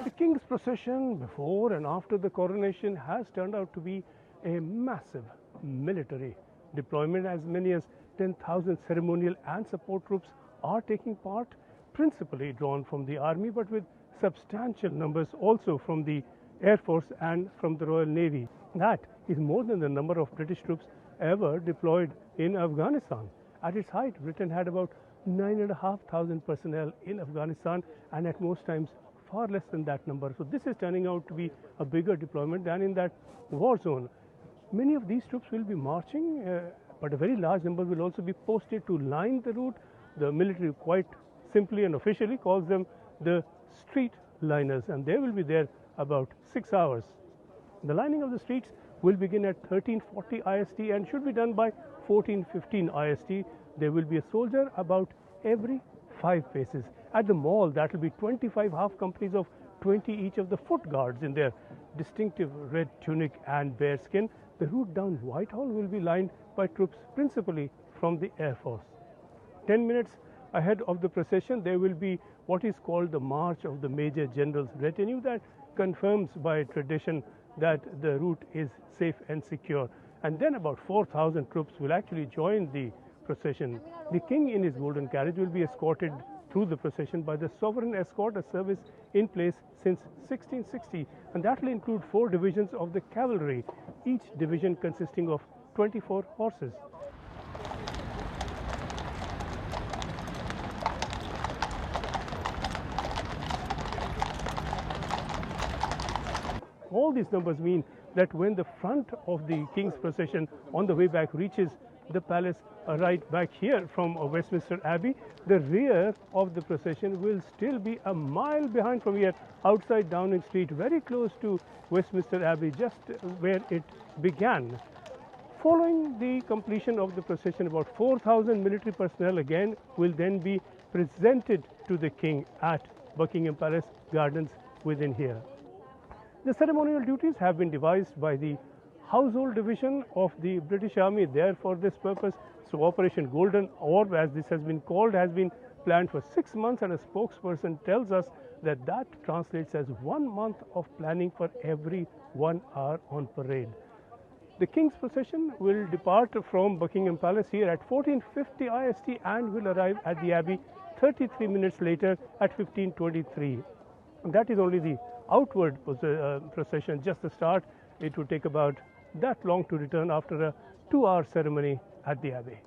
The King's procession before and after the coronation has turned out to be a massive military deployment. As many as 10,000 ceremonial and support troops are taking part, principally drawn from the army, but with substantial numbers also from the Air Force and from the Royal Navy. That is more than the number of British troops ever deployed in Afghanistan. At its height, Britain had about 9,500 personnel in Afghanistan, and at most times far less than that number. So this is turning out to be a bigger deployment than in that war zone. Many of these troops will be marching, but a very large number will also be posted to line the route. The military quite simply and officially calls them the street liners, and they will be there about 6 hours. The lining of the streets will begin at 1340 IST and should be done by 1415 IST. There will be a soldier about every 5 paces. At the mall, that will be 25 half companies of 20 each of the foot guards in their distinctive red tunic and bear skin. The route down Whitehall will be lined by troops principally from the Air Force. 10 minutes ahead of the procession, there will be what is called the March of the Major General's Retinue, that confirms by tradition that the route is safe and secure. And then about 4,000 troops will actually join the procession. The King in his golden carriage will be escorted through the procession by the Sovereign Escort, a service in place since 1660, and that will include 4 divisions of the cavalry, each division consisting of 24 horses. All these numbers mean that when the front of the King's procession on the way back reaches the palace right back here from Westminster Abbey, the rear of the procession will still be a mile behind from here, outside Downing Street, very close to Westminster Abbey, just where it began. Following the completion of the procession, about 4,000 military personnel again will then be presented to the King at Buckingham Palace gardens within here. The ceremonial duties have been devised by the Household Division of the British Army there for this purpose. So Operation Golden Orb, as this has been called, has been planned for 6 months, and a spokesperson tells us that that translates as 1 month of planning for every 1 hour on parade. The King's procession will depart from Buckingham Palace here at 1450 IST and will arrive at the Abbey 33 minutes later at 1523. And that is only the outward procession, just the start. It would take about that long to return after a 2-hour ceremony at the Abbey.